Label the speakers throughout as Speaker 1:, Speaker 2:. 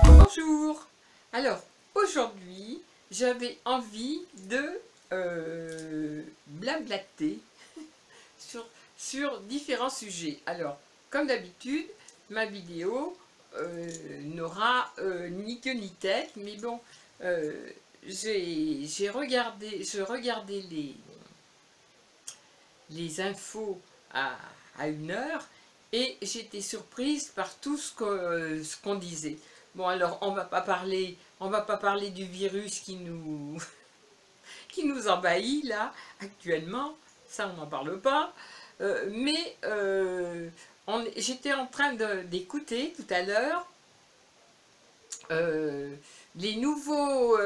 Speaker 1: Bonjour. Alors aujourd'hui j'avais envie de blablater sur différents sujets. Alors comme d'habitude ma vidéo n'aura ni queue ni tête, mais bon, je regardais les infos à 1 heure et j'étais surprise par tout ce qu'on disait. Bon, alors on va pas parler du virus qui nous envahit là actuellement, ça on n'en parle pas, mais j'étais en train d'écouter tout à l'heure les nouveaux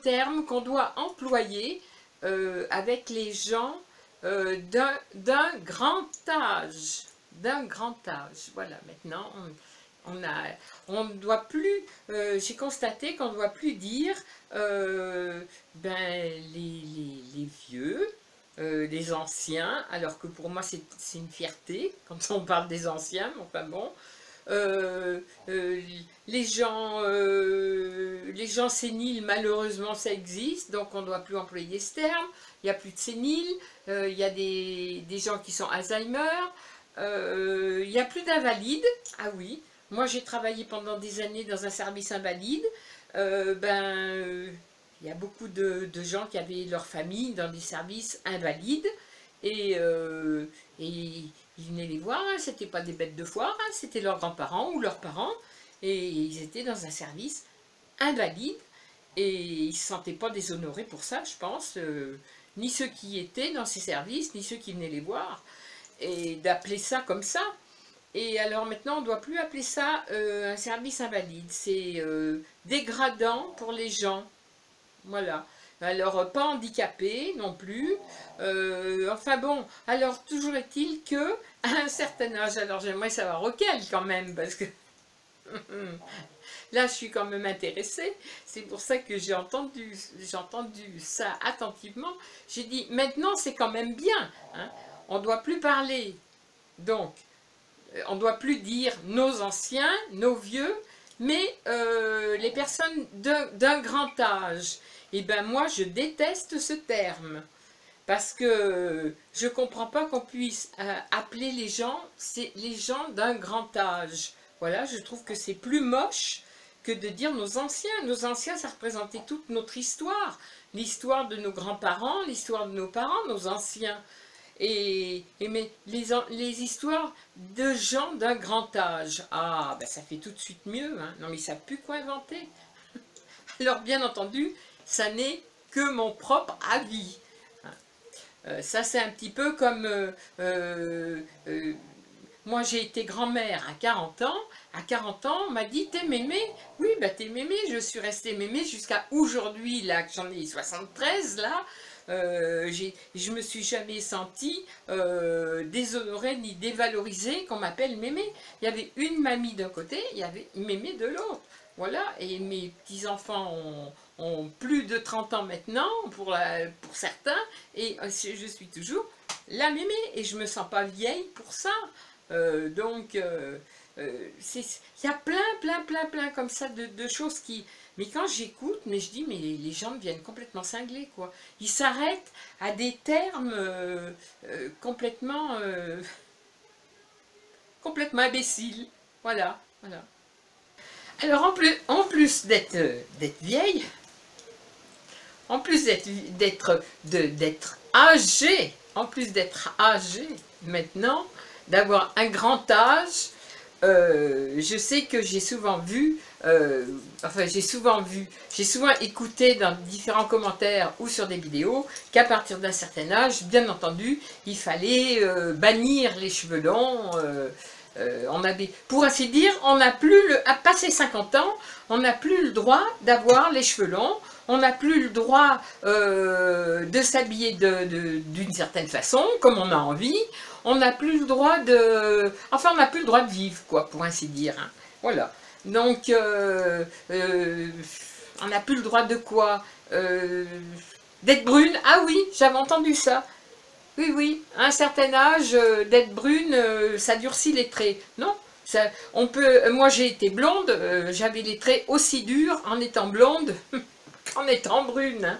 Speaker 1: termes qu'on doit employer avec les gens d'un grand âge. Voilà, maintenant on ne doit plus, j'ai constaté qu'on ne doit plus dire les vieux, les anciens, alors que pour moi c'est une fierté quand on parle des anciens, mais enfin bon. Les gens séniles, malheureusement ça existe, donc on ne doit plus employer ce terme. Il n'y a plus de séniles, il y a des gens qui sont Alzheimer, il n'y a plus d'invalides. Ah oui, moi j'ai travaillé pendant des années dans un service invalide. Il y a beaucoup de gens qui avaient leur famille dans des services invalides et ils venaient les voir, hein, c'était pas des bêtes de foire, hein, c'était leurs grands-parents ou leurs parents, et ils étaient dans un service invalide, et ils ne se sentaient pas déshonorés pour ça, je pense, ni ceux qui étaient dans ces services, ni ceux qui venaient les voir, et d'appeler ça comme ça. Et alors maintenant, on ne doit plus appeler ça un service invalide, c'est dégradant pour les gens, voilà. Alors, pas handicapé non plus. Enfin bon, alors toujours est-il que à un certain âge, alors j'aimerais savoir auquel quand même, parce que là je suis quand même intéressée. C'est pour ça que j'ai entendu ça attentivement. J'ai dit, maintenant c'est quand même bien. Hein. On ne doit plus parler, donc, on ne doit plus dire nos anciens, nos vieux, mais les personnes d'un grand âge. Et bien moi je déteste ce terme, parce que je ne comprends pas qu'on puisse appeler les gens d'un grand âge. Voilà, je trouve que c'est plus moche que de dire nos anciens. Nos anciens, ça représentait toute notre histoire, l'histoire de nos grands-parents, l'histoire de nos parents, nos anciens. Mais les histoires de gens d'un grand âge, ah, ben ça fait tout de suite mieux, hein. Non mais ça n'a plus quoi inventer. Alors bien entendu, ça n'est que mon propre avis. Ça c'est un petit peu comme moi j'ai été grand-mère à 40 ans. À 40 ans, on m'a dit t'es mémé. Oui, bah t'es mémé, je suis restée mémé jusqu'à aujourd'hui, là que j'en ai 73 là. Je me suis jamais sentie déshonorée ni dévalorisée qu'on m'appelle mémé. Il y avait une mamie d'un côté, il y avait mémé de l'autre. Voilà, et mes petits-enfants ont plus de 30 ans maintenant, pour certains, et je suis toujours la mémé, et je me sens pas vieille pour ça. Donc, il y a plein comme ça de choses qui... Mais quand j'écoute, mais je dis, mais les gens deviennent complètement cinglés, quoi. Ils s'arrêtent à des termes complètement imbéciles. Voilà. Alors en plus d'être vieille, en plus d'être âgée, maintenant, d'avoir un grand âge, je sais que j'ai souvent écouté dans différents commentaires ou sur des vidéos qu'à partir d'un certain âge, bien entendu, il fallait bannir les cheveux longs. Pour ainsi dire, on n'a plus, à passer 50 ans, on n'a plus le droit d'avoir les cheveux longs, on n'a plus le droit de s'habiller d'une certaine façon, comme on a envie, on n'a plus le droit de... Enfin, on n'a plus le droit de vivre, quoi, pour ainsi dire. Hein. Voilà. Donc, on n'a plus le droit de quoi D'être brune. Ah oui, j'avais entendu ça. Oui, oui, à un certain âge, d'être brune, ça durcit les traits. Non, ça, on peut. Moi, j'ai été blonde, j'avais les traits aussi durs en étant blonde qu'en étant brune. Hein.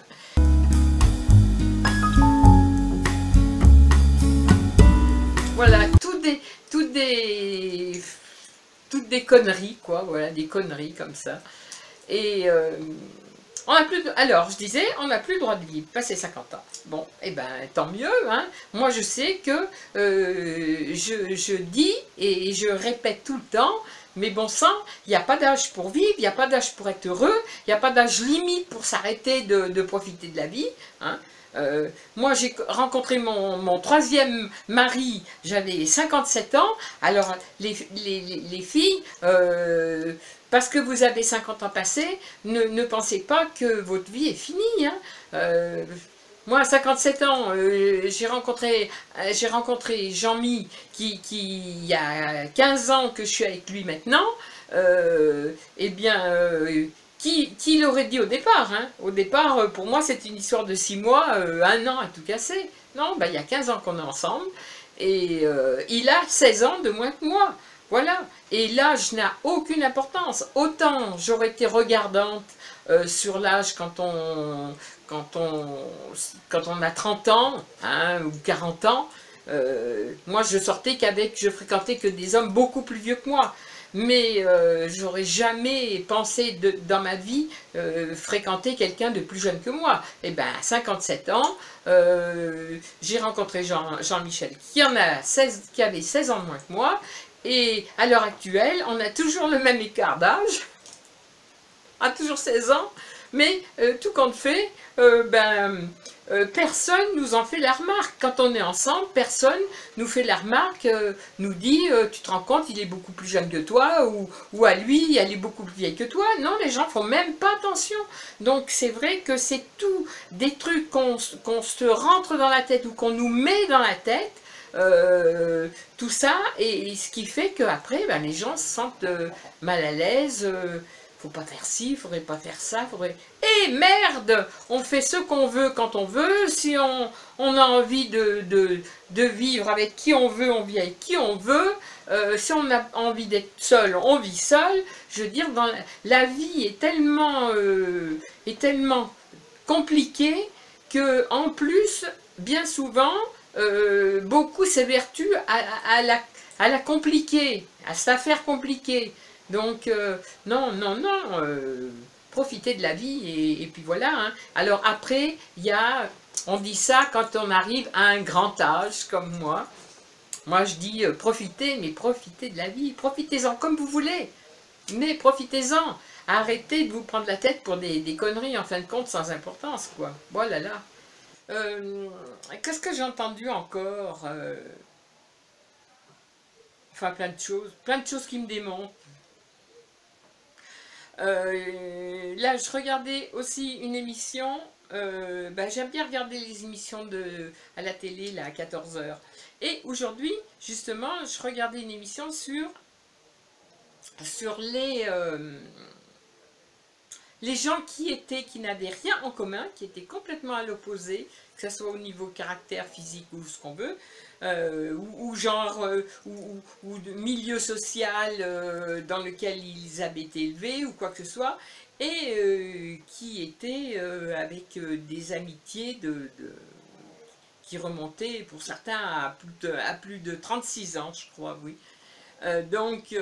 Speaker 1: Voilà, toutes des, toutes des conneries, quoi. Voilà, des conneries comme ça. Et on a plus de, alors, je disais, on n'a plus le droit de vivre, passer 50 ans. Bon, et ben, tant mieux. Hein. Moi, je sais que je dis et je répète tout le temps, mais bon sang, il n'y a pas d'âge pour vivre, il n'y a pas d'âge pour être heureux, il n'y a pas d'âge limite pour s'arrêter de profiter de la vie. Hein. Moi, j'ai rencontré mon troisième mari, j'avais 57 ans. Alors, les filles, parce que vous avez 50 ans passés, ne pensez pas que votre vie est finie. Hein. Moi, à 57 ans, j'ai rencontré Jean-Mi, il y a 15 ans que je suis avec lui maintenant. Eh bien, qui l'aurait dit au départ hein. Au départ, pour moi, c'est une histoire de 6 mois, 1 an à tout casser. Non, bah, il y a 15 ans qu'on est ensemble. Et il a 16 ans de moins que moi. Voilà. Et l'âge n'a aucune importance. Autant j'aurais été regardante sur l'âge quand on a 30 ans hein, ou 40 ans. Moi, je fréquentais que des hommes beaucoup plus vieux que moi. Mais j'aurais jamais pensé dans ma vie fréquenter quelqu'un de plus jeune que moi. Et bien, à 57 ans, j'ai rencontré Jean-Michel qui avait 16 ans de moins que moi. Et à l'heure actuelle, on a toujours le même écart d'âge, a toujours 16 ans, mais tout compte fait, personne nous en fait la remarque. Quand on est ensemble, personne nous fait la remarque, nous dit tu te rends compte, il est beaucoup plus jeune que toi, ou à lui, elle est beaucoup plus vieille que toi. Non, les gens font même pas attention. Donc c'est vrai que c'est tout des trucs qu'on se rentre dans la tête ou qu'on nous met dans la tête. Tout ça, et ce qui fait qu'après, ben, les gens se sentent mal à l'aise. Faut pas faire ci, faudrait pas faire ça, faudrait... Eh merde, on fait ce qu'on veut quand on veut, si on a envie de vivre avec qui on veut, on vit avec qui on veut, si on a envie d'être seul, on vit seul. Je veux dire, la vie est tellement compliquée que en plus, bien souvent, beaucoup s'évertuent à la compliquer, à se la faire compliquer. Donc, non, non, non, profitez de la vie et puis voilà. Hein. Alors après, on dit ça quand on arrive à un grand âge comme moi. Moi, je dis profitez, mais profitez de la vie, profitez-en comme vous voulez, mais profitez-en. Arrêtez de vous prendre la tête pour des conneries en fin de compte sans importance, quoi. Voilà, là. Qu'est-ce que j'ai entendu encore enfin, plein de choses qui me démontent. Là, je regardais aussi une émission. J'aime bien regarder les émissions à la télé là, à 14 h. Et aujourd'hui, justement, je regardais une émission sur les gens qui n'avaient rien en commun, qui étaient complètement à l'opposé, que ce soit au niveau caractère, physique ou ce qu'on veut, ou genre, ou de milieu social dans lequel ils avaient été élevés, ou quoi que ce soit, et qui étaient avec des amitiés qui remontaient pour certains à plus de 36 ans, je crois, oui. Donc,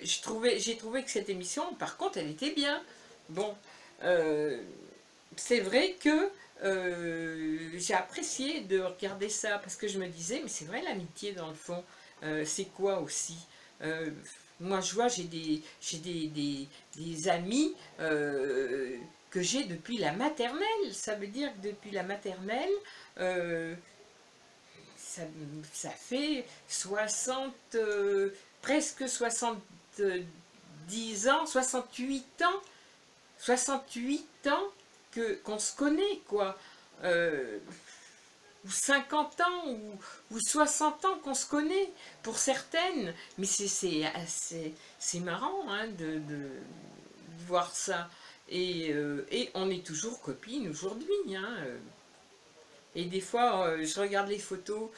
Speaker 1: j'ai trouvé que cette émission, par contre, elle était bien. Bon, c'est vrai que j'ai apprécié de regarder ça parce que je me disais, mais c'est vrai l'amitié dans le fond, c'est quoi aussi moi je vois, j'ai des amis que j'ai depuis la maternelle, ça veut dire que depuis la maternelle, ça fait 60, presque 70 ans, 68 ans, 68 ans qu'on se connaît, quoi. Ou 50 ans, ou 60 ans qu'on se connaît, pour certaines. Mais c'est marrant hein, de voir ça. Et on est toujours copines aujourd'hui. Hein. Et des fois, je regarde les photos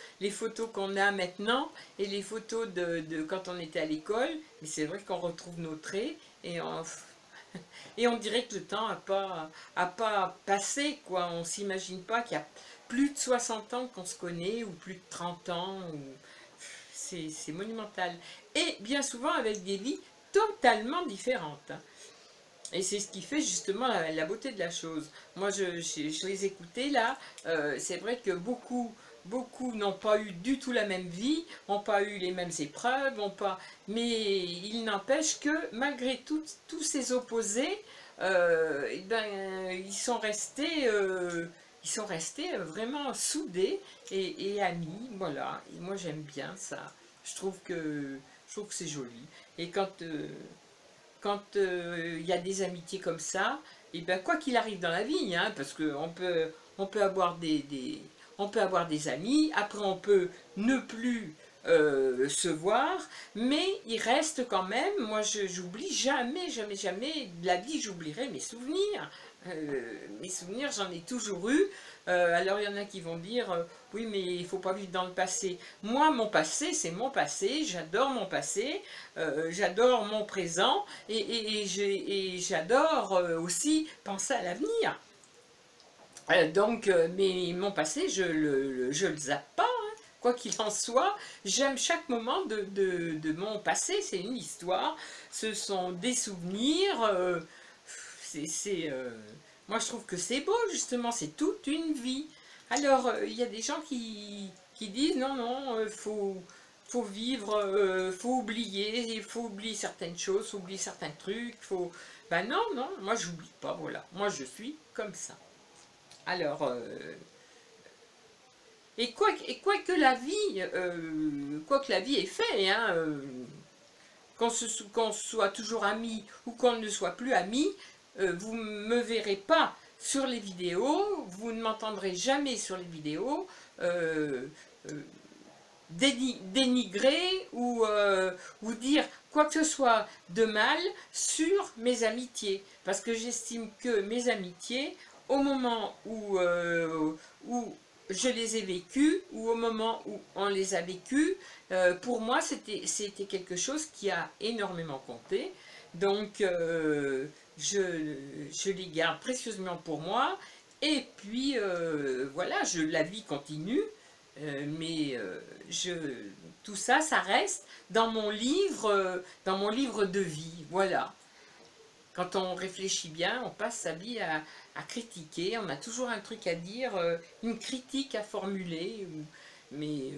Speaker 1: qu'on a maintenant et les photos de quand on était à l'école. Mais c'est vrai qu'on retrouve nos traits et on dirait que le temps a pas passé, quoi. On s'imagine pas qu'il y a plus de 60 ans qu'on se connaît ou plus de 30 ans. C'est monumental. Et bien souvent avec des vies totalement différentes, hein. Et c'est ce qui fait justement la beauté de la chose. Moi, je les écoutais là. C'est vrai que beaucoup n'ont pas eu du tout la même vie, n'ont pas eu les mêmes épreuves, mais il n'empêche que malgré tous ces opposés, eh ben, ils sont restés vraiment soudés et amis. Voilà. Et moi, j'aime bien ça. Je trouve que c'est joli. Et quand il y a des amitiés comme ça, et ben quoi qu'il arrive dans la vie, hein, parce on peut avoir on peut avoir des amis, après on peut ne plus se voir, mais il reste quand même, moi j'oublie jamais, jamais, jamais de la vie, j'oublierai mes souvenirs. Mes souvenirs, j'en ai toujours eu. Alors il y en a qui vont dire oui, mais il ne faut pas vivre dans le passé. Moi, mon passé, c'est mon passé. J'adore mon passé. J'adore mon présent. Et j'adore aussi penser à l'avenir. Mais mon passé, je le zappe pas. Hein. Quoi qu'il en soit, j'aime chaque moment de mon passé. C'est une histoire. Ce sont des souvenirs. Moi, je trouve que c'est beau, justement, c'est toute une vie. Alors, il y a des gens qui disent, non, non, faut vivre, faut oublier certaines choses, faut oublier certains trucs, Ben non, non, moi, j'oublie pas, voilà. Moi, je suis comme ça. Alors, quoi que la vie ait fait, hein, qu'on soit toujours amis ou qu'on ne soit plus amis, vous ne me verrez pas sur les vidéos, vous ne m'entendrez jamais sur les vidéos dénigrer ou dire quoi que ce soit de mal sur mes amitiés. Parce que j'estime que mes amitiés, au moment où je les ai vécues, ou au moment où on les a vécues, pour moi c'était quelque chose qui a énormément compté. Donc je les garde précieusement pour moi. Et puis voilà, la vie continue. Mais tout ça, ça reste dans mon livre de vie. Voilà. Quand on réfléchit bien, on passe sa vie à critiquer. On a toujours un truc à dire, une critique à formuler. Mais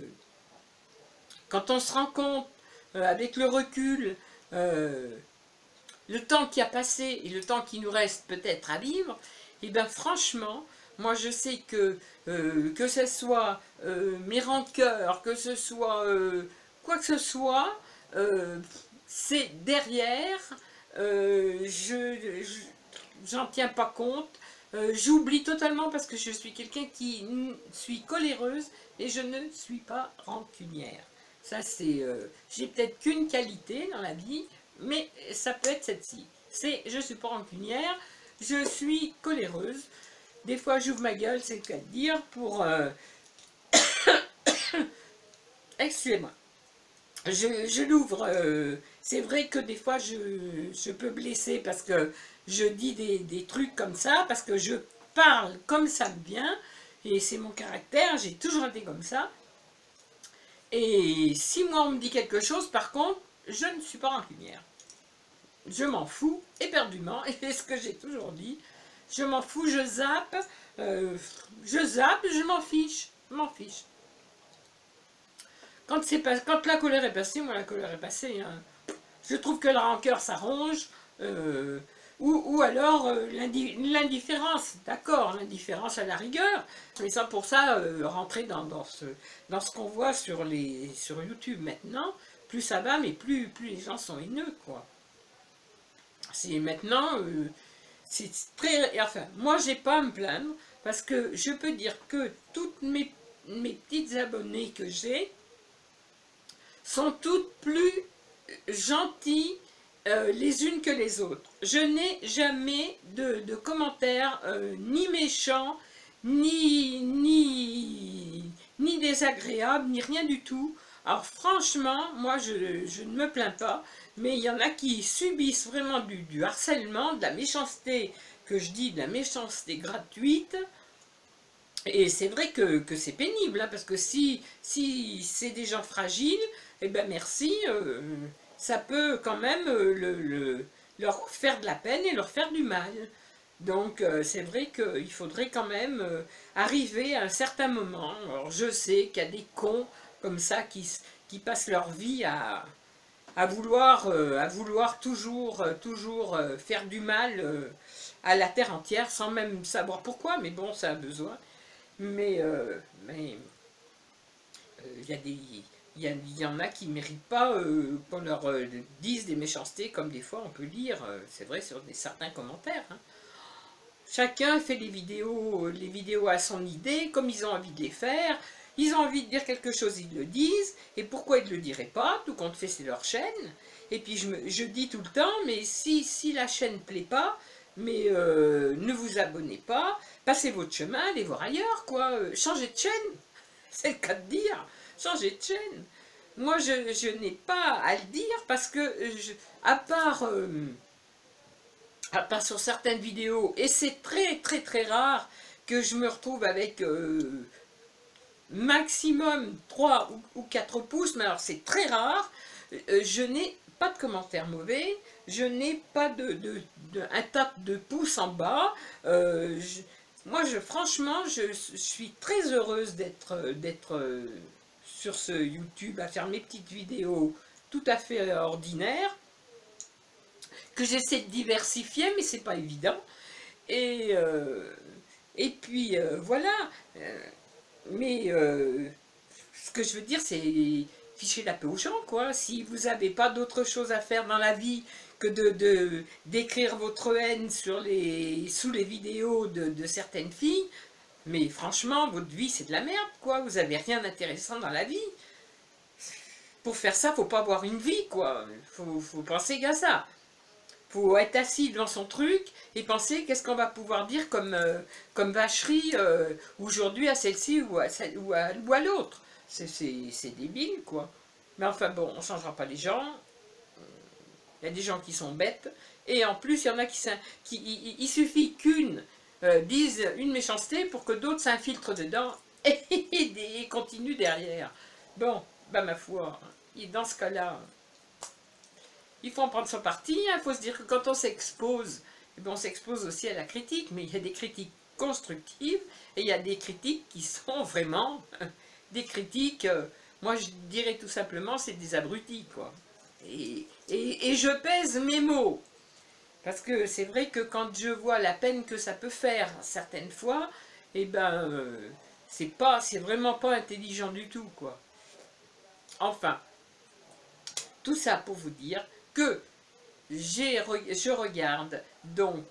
Speaker 1: quand on se rend compte, avec le recul, le temps qui a passé et le temps qui nous reste peut-être à vivre, et bien franchement, moi je sais que ce soit mes rancœurs, que ce soit quoi que ce soit, c'est derrière, j'en tiens pas compte, j'oublie totalement parce que je suis quelqu'un qui suis coléreuse et je ne suis pas rancunière. Ça c'est, j'ai peut-être qu'une qualité dans la vie, mais ça peut être celle-ci. Je ne suis pas rancunière, je suis coléreuse. Des fois, j'ouvre ma gueule, c'est le cas de dire, pour... Excusez-moi. Je l'ouvre. C'est vrai que des fois, je peux blesser parce que je dis des trucs comme ça, parce que je parle comme ça me vient, et c'est mon caractère, j'ai toujours été comme ça. Et si moi, on me dit quelque chose, par contre, je ne suis pas rancunière. Je m'en fous éperdument, et c'est ce que j'ai toujours dit. Je m'en fous, je zappe, je m'en fiche, Quand la colère est passée, moi la colère est passée, hein. Je trouve que la rancœur ça ronge, ou alors l'indifférence, d'accord, l'indifférence à la rigueur, mais ça pour ça, rentrer dans ce qu'on voit sur YouTube maintenant, plus ça va, mais plus les gens sont haineux, quoi. C'est maintenant... c'est très... Enfin, moi, j'ai pas à me plaindre, parce que je peux dire que toutes mes petites abonnées que j'ai sont toutes plus gentilles les unes que les autres. Je n'ai jamais de commentaires ni méchants, ni désagréable, ni rien du tout. Alors franchement, moi je ne me plains pas, mais il y en a qui subissent vraiment du harcèlement, de la méchanceté, que je dis de la méchanceté gratuite. Et c'est vrai que c'est pénible, hein, parce que si c'est des gens fragiles, eh ben merci, ça peut quand même leur faire de la peine et leur faire du mal. Donc c'est vrai qu'il faudrait quand même arriver à un certain moment. Alors je sais qu'il y a des cons comme ça qui passent leur vie à vouloir toujours faire du mal à la terre entière sans même savoir pourquoi, mais bon, ça a besoin. Mais il y en a qui ne méritent pas qu'on leur dise des méchancetés, comme des fois on peut lire, c'est vrai, sur certains commentaires. Hein. Chacun fait les vidéos à son idée, comme ils ont envie de les faire. Ils ont envie de dire quelque chose, ils le disent. Et pourquoi ils ne le diraient pas? Tout compte fait, c'est leur chaîne. Et puis je dis tout le temps, mais si la chaîne ne plaît pas, mais ne vous abonnez pas, passez votre chemin, allez voir ailleurs, quoi. Changez de chaîne, c'est le cas de dire. Changez de chaîne. Moi, je n'ai pas à le dire parce que, à part sur certaines vidéos, et c'est très rare que je me retrouve avec maximum 3 ou 4 pouces, mais alors c'est très rare, je n'ai pas de commentaires mauvais, je n'ai pas un tas de pouces en bas, moi franchement je suis très heureuse d'être sur ce YouTube à faire mes petites vidéos tout à fait ordinaires, que j'essaie de diversifier, mais c'est pas évident. Et puis voilà. Mais ce que je veux dire, c'est fichez la paix aux gens, quoi. Si vous n'avez pas d'autre chose à faire dans la vie que d'écrire votre haine sous les vidéos de certaines filles, mais franchement, votre vie, c'est de la merde, quoi. Vous n'avez rien d'intéressant dans la vie. Pour faire ça, faut pas avoir une vie, quoi. Faut penser qu'à ça. Faut être assis devant son truc et penser qu'est-ce qu'on va pouvoir dire comme vacherie aujourd'hui à celle-ci ou à l'autre. C'est débile, quoi. Mais enfin bon, on ne changera pas les gens. Il y a des gens qui sont bêtes. Et en plus, il y en a il suffit qu'une dise une méchanceté pour que d'autres s'infiltrent dedans et continuent derrière. Bon, bah ma foi, et dans ce cas-là, il faut en prendre son parti. Il faut se dire que quand on s'expose, on s'expose aussi à la critique, mais il y a des critiques constructives et il y a des critiques qui sont vraiment des critiques, moi je dirais tout simplement, c'est des abrutis, quoi. Et je pèse mes mots. Parce que c'est vrai que quand je vois la peine que ça peut faire certaines fois, eh ben, c'est vraiment pas intelligent du tout, quoi. Enfin, tout ça pour vous dire que je regarde donc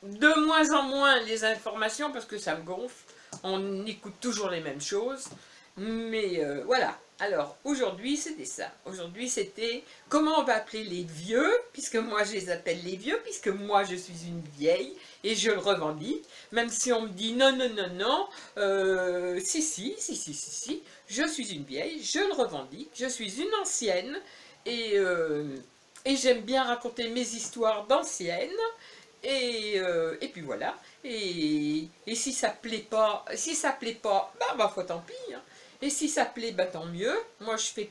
Speaker 1: de moins en moins les informations parce que ça me gonfle. On écoute toujours les mêmes choses. Mais voilà. Alors, aujourd'hui, c'était ça. Aujourd'hui, c'était comment on va appeler les vieux, puisque moi, je les appelle les vieux, puisque moi, je suis une vieille, et je le revendique, même si on me dit non, non, non, non, si, je suis une vieille, je le revendique, je suis une ancienne, et j'aime bien raconter mes histoires d'anciennes, et puis voilà. Et si ça plaît pas, bah ma foi, tant pis, hein. Et si ça plaît, bah tant mieux. Moi, je fais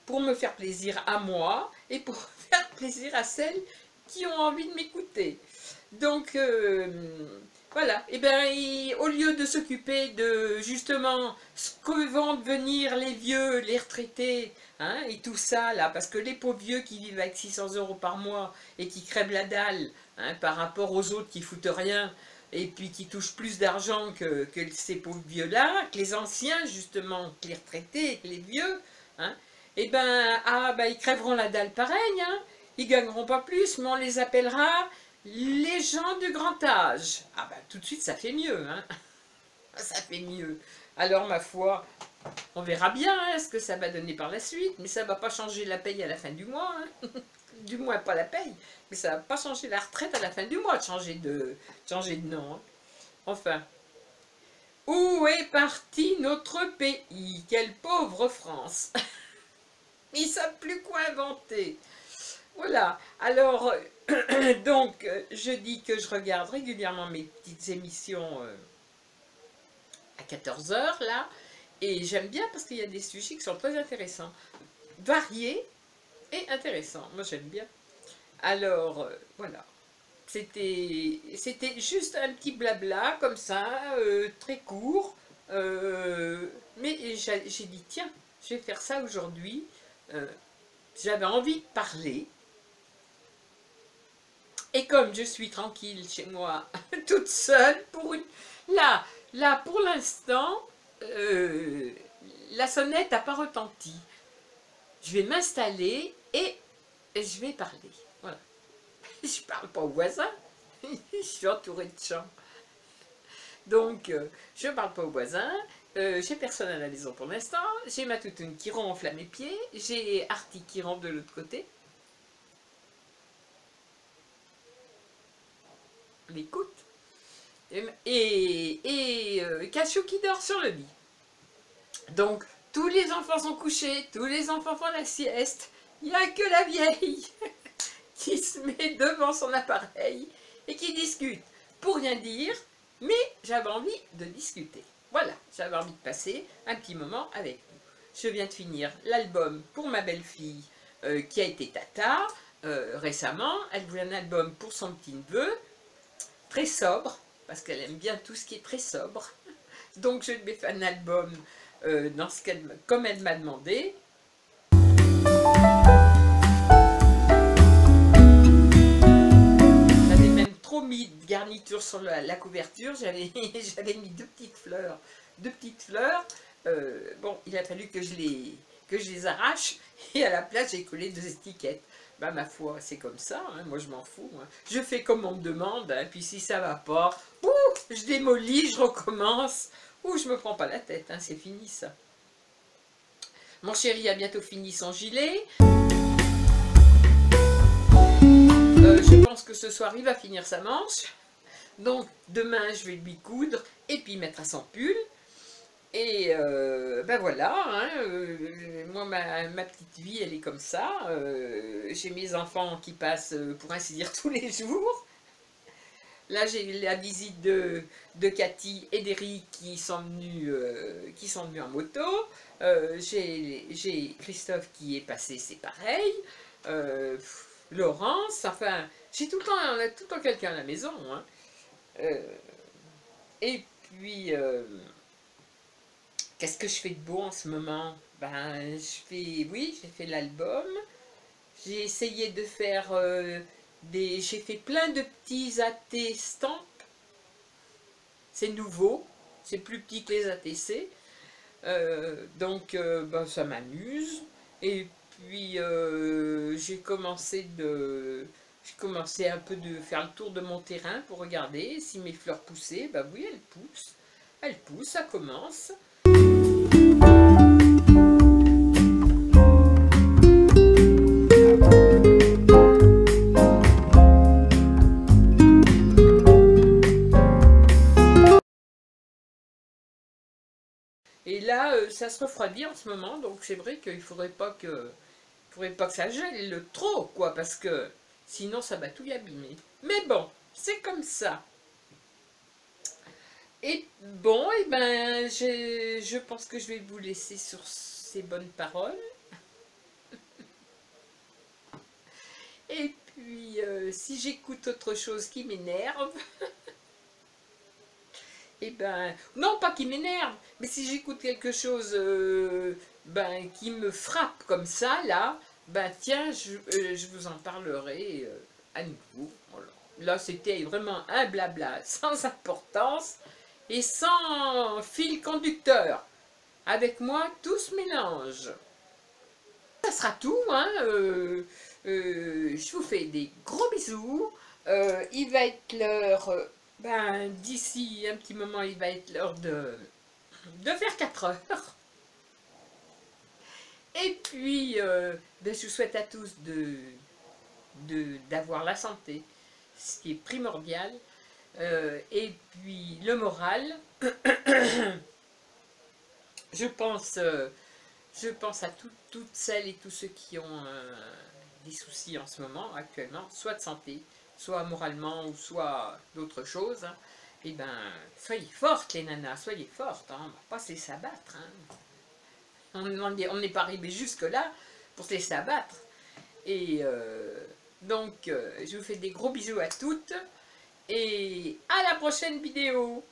Speaker 1: pour me faire plaisir à moi et pour faire plaisir à celles qui ont envie de m'écouter. Donc, voilà. Et bien, au lieu de s'occuper de, justement, ce que vont devenir les vieux, les retraités, hein, et tout ça, là, parce que les pauvres vieux qui vivent avec 600 € par mois et qui crèvent la dalle, hein, par rapport aux autres qui foutent rien, et puis qui touchent plus d'argent que ces pauvres vieux-là, que les anciens, justement, que les retraités, que les vieux, hein, et ben, ils crèveront la dalle pareil, hein, ils gagneront pas plus, mais on les appellera les gens du grand âge. Ah ben, tout de suite, ça fait mieux, hein, ça fait mieux. Alors, ma foi, on verra bien hein, ce que ça va donner par la suite, mais ça ne va pas changer la paye à la fin du mois, hein. Du moins pas la paye, mais ça ne va pas changer la retraite à la fin du mois, de changer de nom. Hein. Enfin, où est parti notre pays? Quelle pauvre France! Ils ne savent plus quoi inventer. Voilà, alors, donc, je dis que je regarde régulièrement mes petites émissions à 14 h là, et j'aime bien parce qu'il y a des sujets qui sont très intéressants, variés et intéressants. Moi, j'aime bien. Alors, voilà. C'était juste un petit blabla comme ça, très court. Mais j'ai dit, tiens, je vais faire ça aujourd'hui. J'avais envie de parler. Et comme je suis tranquille chez moi, toute seule, là pour l'instant, la sonnette n'a pas retenti. Je vais m'installer et je vais parler. Voilà. Je ne parle pas aux voisins, je suis entourée de champs. Donc, je ne parle pas aux voisins, j'ai personne à la maison pour l'instant, j'ai ma toutoune qui ronfle à mes pieds, j'ai Artie qui rentre de l'autre côté. L'écoute. Et Cachou qui dort sur le lit. Donc, tous les enfants sont couchés, tous les enfants font la sieste, il n'y a que la vieille qui se met devant son appareil et qui discute pour rien dire, mais j'avais envie de discuter. Voilà, j'avais envie de passer un petit moment avec vous. Je viens de finir l'album pour ma belle-fille qui a été tata récemment. Elle voulait un album pour son petit-neveu, très sobre, parce qu'elle aime bien tout ce qui est très sobre. Donc je lui ai fait un album comme elle m'a demandé. J'avais même trop mis de garniture sur la couverture, j'avais mis deux petites fleurs. Bon, il a fallu que je les arrache, et à la place j'ai collé 2 étiquettes. Bah ma foi, c'est comme ça, hein, moi je m'en fous. Hein. Je fais comme on me demande, hein, puis si ça va pas, je démolis, je recommence, je me prends pas la tête, hein, c'est fini ça. Mon chéri a bientôt fini son gilet. Je pense que ce soir il va finir sa manche. Donc demain je vais lui coudre et puis mettre à son pull. Et ben voilà, hein, moi ma petite vie elle est comme ça. J'ai mes enfants qui passent pour ainsi dire tous les jours. Là j'ai eu la visite de Cathy et d'Eric qui sont venus en moto. J'ai Christophe qui est passé, c'est pareil. Laurence, enfin j'ai on a tout le temps quelqu'un à la maison. Hein. Et puis qu'est-ce que je fais de beau en ce moment? Ben, oui, j'ai fait l'album. J'ai essayé de faire j'ai fait plein de petits AT stamps. C'est nouveau, c'est plus petit que les ATC. Donc, ben, ça m'amuse. Et puis, j'ai commencé un peu de faire le tour de mon terrain pour regarder si mes fleurs poussaient. Ben oui, elles poussent. Elles poussent, ça commence. Et là, ça se refroidit en ce moment, donc c'est vrai qu'il ne faudrait pas que ça gèle trop, quoi, parce que sinon ça va tout y abîmer. Mais bon, c'est comme ça. Et bon, et ben, je pense que je vais vous laisser sur ces bonnes paroles. Et puis, si j'écoute autre chose qui m'énerve, et ben, non pas qui m'énerve, mais si j'écoute quelque chose ben, qui me frappe comme ça, là, ben tiens, je vous en parlerai à nouveau. Voilà. Là, c'était vraiment un blabla sans importance et sans fil conducteur. Avec moi, tout se mélange. Ça sera tout, hein. Je vous fais des gros bisous. Il va être l'heure... Ben, d'ici un petit moment, il va être l'heure de faire 4 heures. Et puis, ben, je vous souhaite à tous d'avoir la santé, ce qui est primordial. Et puis le moral, je pense à toutes celles et tous ceux qui ont des soucis en ce moment, actuellement, soit de santé, soit moralement, ou soit d'autres choses. Hein. Et ben, soyez fortes les nanas, soyez fortes, hein. On va pas se laisser abattre. Hein. On n'est pas arrivé jusque-là pour se laisser abattre. Et donc, je vous fais des gros bisous à toutes. Et à la prochaine vidéo.